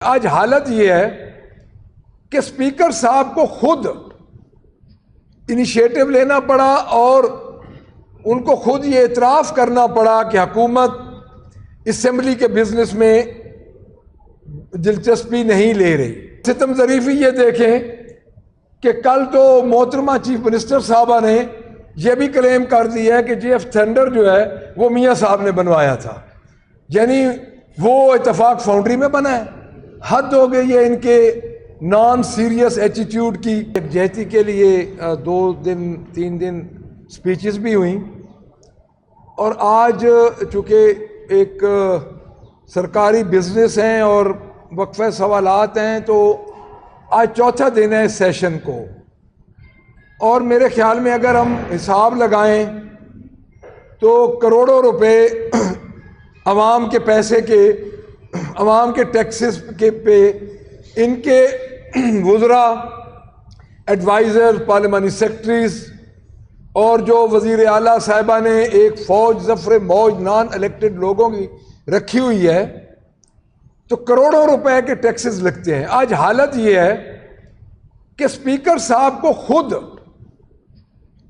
آج حالت یہ ہے کہ اسپیکر صاحب کو خود انیشیٹو لینا پڑا اور ان کو خود یہ اعتراف کرنا پڑا کہ حکومت اسمبلی کے بزنس میں دلچسپی نہیں لے رہی۔ ستم ظریفی یہ دیکھیں کہ کل تو محترمہ چیف منسٹر صاحبہ نے یہ بھی کلیم کر دیا ہے کہ جی ایف تھنڈر جو ہے وہ میاں صاحب نے بنوایا تھا، یعنی وہ اتفاق فاؤنڈری میں بنا ہے۔ حد ہو گئی ہے ان کے نان سیریس ایٹیٹیوڈ کی۔ یکجہتی کے لیے 2-3 دن سپیچز بھی ہوئیں، اور آج چونکہ ایک سرکاری بزنس ہیں اور وقفہ سوالات ہیں تو آج چوتھا دن ہے اس سیشن کو، اور میرے خیال میں اگر ہم حساب لگائیں تو کروڑوں روپے عوام کے پیسے کے، عوام کے ٹیکسز کے پہ ان کے وزراء، ایڈوائزر، پارلیمانی سیکرٹریز اور جو وزیر اعلیٰ صاحبہ نے ایک فوج ظفر موج نان الیکٹڈ لوگوں کی رکھی ہوئی ہے، تو کروڑوں روپے کے ٹیکسز لگتے ہیں۔ آج حالت یہ ہے کہ اسپیکر صاحب کو خود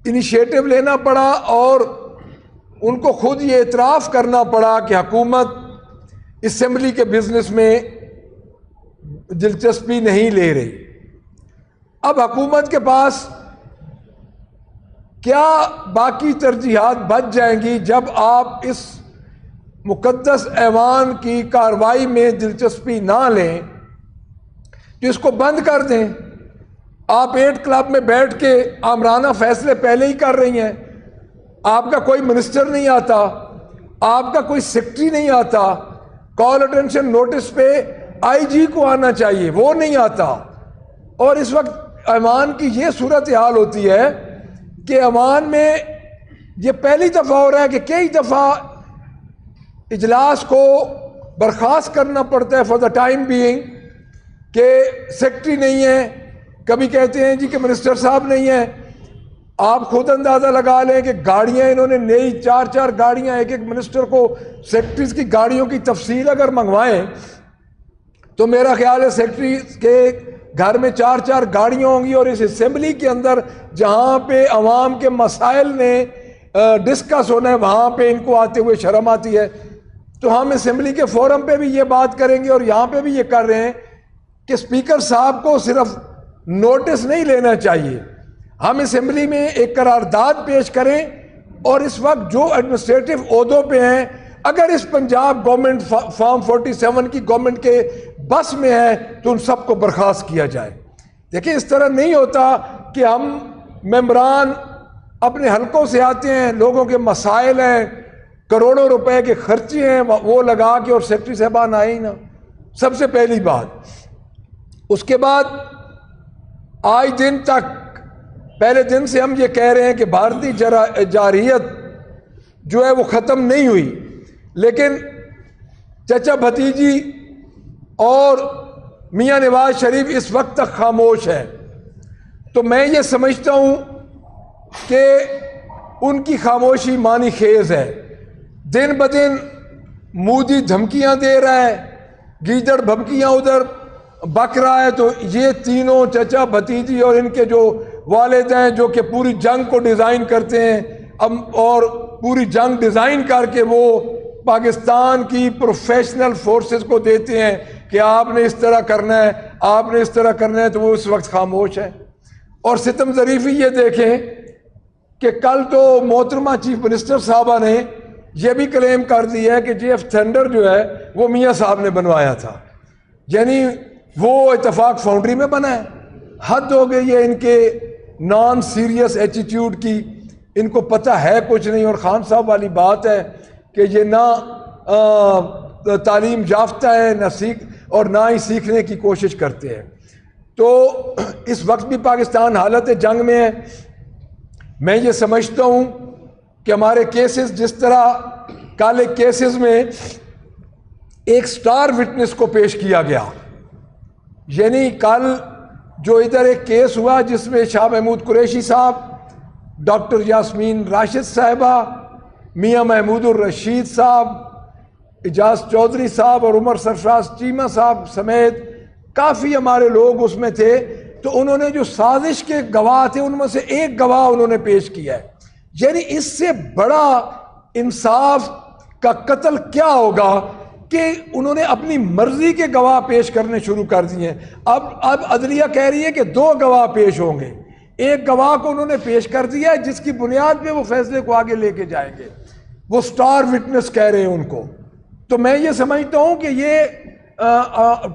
انیشیٹو لینا پڑا اور ان کو خود یہ اعتراف کرنا پڑا کہ حکومت اسمبلی کے بزنس میں دلچسپی نہیں لے رہی۔ اب حکومت کے پاس کیا باقی ترجیحات بچ جائیں گی جب آپ اس مقدس ایوان کی کارروائی میں دلچسپی نہ لیں تو اس کو بند کر دیں۔ آپ 8 کلب میں بیٹھ کے آمرانہ فیصلے پہلے ہی کر رہی ہیں، آپ کا کوئی منسٹر نہیں آتا، آپ کا کوئی سیکرٹری نہیں آتا، کال اٹینشن نوٹس پہ آئی جی کو آنا چاہیے، وہ نہیں آتا، اور اس وقت ایوان کی یہ صورتحال ہوتی ہے کہ ایوان میں یہ پہلی دفعہ ہو رہا ہے کہ کئی دفعہ اجلاس کو برخاست کرنا پڑتا ہے فار دا ٹائم بینگ کہ سیکرٹری نہیں ہے، کبھی کہتے ہیں جی کہ منسٹر صاحب نہیں ہیں۔ آپ خود اندازہ لگا لیں کہ گاڑیاں انہوں نے نئی 4 گاڑیاں ایک منسٹر کو، سیکرٹریز کی گاڑیوں کی تفصیل اگر منگوائیں تو میرا خیال ہے سیکرٹری کے گھر میں 4 گاڑیاں ہوں گی، اور اس اسمبلی کے اندر جہاں پہ عوام کے مسائل نے ڈسکس ہونا ہے وہاں پہ ان کو آتے ہوئے شرم آتی ہے۔ تو ہم اسمبلی کے فورم پہ بھی یہ بات کریں گے اور یہاں پہ بھی یہ کر رہے ہیں کہ اسپیکر صاحب کو صرف نوٹس نہیں لینا چاہیے، ہم اسمبلی میں ایک قرارداد پیش کریں، اور اس وقت جو ایڈمنسٹریٹو عہدوں پہ ہیں اگر اس پنجاب گورنمنٹ فارم 47 کی گورنمنٹ کے بس میں ہے تو ان سب کو برخاست کیا جائے۔ دیکھیں اس طرح نہیں ہوتا کہ ہم ممبران اپنے حلقوں سے آتے ہیں، لوگوں کے مسائل ہیں، کروڑوں روپے کے خرچے ہیں، وہ لگا کے اور سیکرٹری صاحبان آئے ہی نہ، سب سے پہلی بات۔ اس کے بعد آج دن تک پہلے دن سے ہم یہ کہہ رہے ہیں کہ بھارتی جارحیت جو ہے وہ ختم نہیں ہوئی، لیکن چچا بھتیجی اور میاں نواز شریف اس وقت تک خاموش ہے۔ تو میں یہ سمجھتا ہوں کہ ان کی خاموشی معنی خیز ہے۔ دن بدن مودی دھمکیاں دے رہا ہے، گیدڑ بھبکیاں ادھر بک رہا ہے، تو یہ تینوں چچا بھتیجی اور ان کے جو والد ہیں جو کہ پوری جنگ کو ڈیزائن کرتے ہیں اور پوری جنگ ڈیزائن کر کے وہ پاکستان کی پروفیشنل فورسز کو دیتے ہیں کہ آپ نے اس طرح کرنا ہے، آپ نے اس طرح کرنا ہے، تو وہ اس وقت خاموش ہے۔ اور ستم ظریفی یہ دیکھیں کہ کل تو محترمہ چیف منسٹر صاحبہ نے یہ بھی کلیم کر دیا ہے کہ جی ایف تھنڈر جو ہے وہ میاں صاحب نے بنوایا تھا، یعنی وہ اتفاق فاؤنڈری میں بنا ہے۔ حد ہو گئی ہے ان کے نان سیریس ایٹیٹیوڈ کی، ان کو پتہ ہے کچھ نہیں، اور خان صاحب والی بات ہے کہ یہ نہ تعلیم یافتہ ہے اور نہ ہی سیکھنے کی کوشش کرتے ہیں۔ تو اس وقت بھی پاکستان حالت جنگ میں ہے۔ میں یہ سمجھتا ہوں کہ ہمارے کیسز، جس طرح کالے کیسز میں ایک سٹار وٹنس کو پیش کیا گیا، یعنی کل جو ادھر ایک کیس ہوا جس میں شاہ محمود قریشی صاحب، ڈاکٹر یاسمین راشد صاحبہ، میاں محمود الرشید صاحب، اجاز چودھری صاحب اور عمر سرفراز چیمہ صاحب سمیت کافی ہمارے لوگ اس میں تھے، تو انہوں نے جو سازش کے گواہ تھے ان میں سے ایک گواہ انہوں نے پیش کیا ہے. یعنی اس سے بڑا انصاف کا قتل کیا ہوگا کہ انہوں نے اپنی مرضی کے گواہ پیش کرنے شروع کر دیے ہیں. اب عدلیہ کہہ رہی ہے کہ 2 گواہ پیش ہوں گے. ایک گواہ کو انہوں نے پیش کر دیا ہے جس کی بنیاد پہ وہ فیصلے کو آگے لے کے جائیں گے، وہ سٹار وٹنس کہہ رہے ہیں ان کو. تو میں یہ سمجھتا ہوں کہ یہ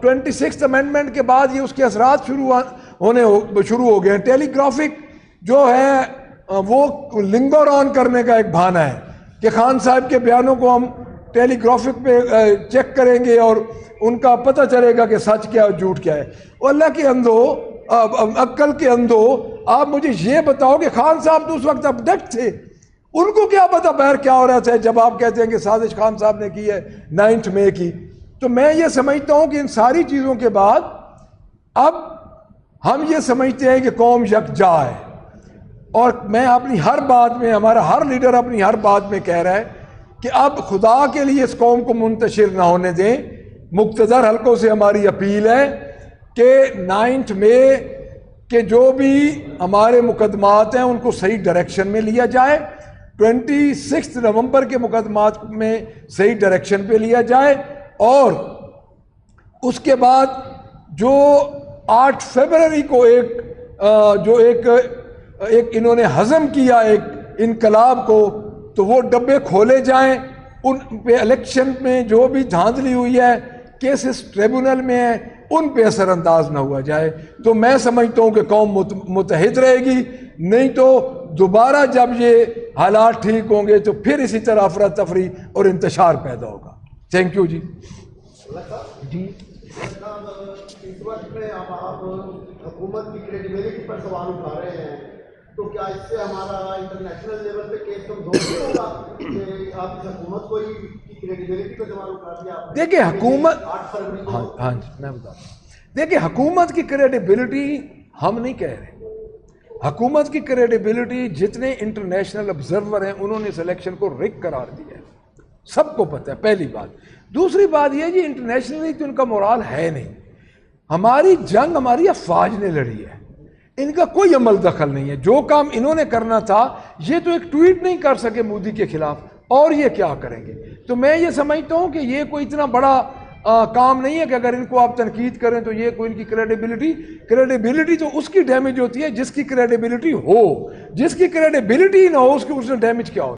26th امینڈمنٹ کے بعد یہ اس کے اثرات شروع ہو گئے ہیں. ٹیلی گرافک جو ہے وہ لنگر آن کرنے کا ایک بہانہ ہے کہ خان صاحب کے بیانوں کو ہم ٹیلی گرافک پہ چیک کریں گے اور ان کا پتہ چلے گا کہ سچ کیا اور جھوٹ کیا ہے. اور اللہ کے اندھو، عقل کے اندھو، آپ مجھے یہ بتاؤ کہ خان صاحب تو اس وقت ابڈکٹ تھے، ان کو کیا پتا باہر کیا ہو رہا تھا جب آپ کہتے ہیں کہ سازش خان صاحب نے کی ہے 9 مئی کی. تو میں یہ سمجھتا ہوں کہ ان ساری چیزوں کے بعد اب ہم یہ سمجھتے ہیں کہ قوم یکجا ہے، اور میں اپنی ہر بات میں، ہمارا ہر لیڈر اپنی ہر بات میں کہہ رہا ہے کہ اب خدا کے لیے اس قوم کو منتشر نہ ہونے دیں. مقتدر حلقوں سے ہماری اپیل ہے کہ 9 مئی کے جو بھی ہمارے مقدمات ہیں ان کو صحیح ڈائریکشن میں لیا جائے، 26 نومبر کے مقدمات میں صحیح ڈائریکشن پہ لیا جائے، اور اس کے بعد جو 8 فروری کو ایک انہوں نے ہضم کیا ایک انقلاب کو، تو وہ ڈبے کھولے جائیں. ان پہ الیکشن میں جو بھی دھاندلی ہوئی ہے، کیسز ٹریبونل میں ہیں، ان پہ اثر انداز نہ ہوا جائے. تو میں سمجھتا ہوں کہ قوم متحد رہے گی. نہیں تو دوبارہ جب یہ حالات ٹھیک ہوں گے تو پھر اسی طرح افراتفری اور انتشار پیدا ہوگا. تھینک یو جی. جی اس وقت میں اب آپ حکومت کی کریڈیبلٹی پر سوال اٹھا رہے ہیں، تو کیا اس سے ہمارا انٹرنیشنل لیول پہ کیس کمزور نہیں ہوگا کہ آپ اس حکومت کو ہی کریڈیبلٹی پہ سوال اٹھا دیا آپ نے؟ دیکھیں حکومت، 8 فروری کو، ہاں جی میں بتا دوں. دیکھیں حکومت کی کریڈیبلٹی ہم نہیں کہہ رہے. حکومت کی کریڈیبلٹی جتنے انٹرنیشنل آبزرور ہیں انہوں نے اس الیکشن کو رگ قرار دیا ہے، سب کو پتہ ہے. پہلی بات. دوسری بات یہ جی انٹرنیشنلی تو ان کا مورال ہے نہیں. ہماری جنگ ہماری افواج نے لڑی ہے، ان کا کوئی عمل دخل نہیں ہے. جو کام انہوں نے کرنا تھا، یہ تو ایک ٹویٹ نہیں کر سکے مودی کے خلاف، اور یہ کیا کریں گے؟ تو میں یہ سمجھتا ہوں کہ یہ کوئی اتنا بڑا کام نہیں ہے کہ اگر ان کو آپ تنقید کریں تو یہ کوئی ان کی کریڈیبلٹی تو اس کی ڈیمیج ہوتی ہے جس کی کریڈیبلٹی ہو. جس کی کریڈیبلٹی نہ ہو اس کی ڈیمیج کیا ہو.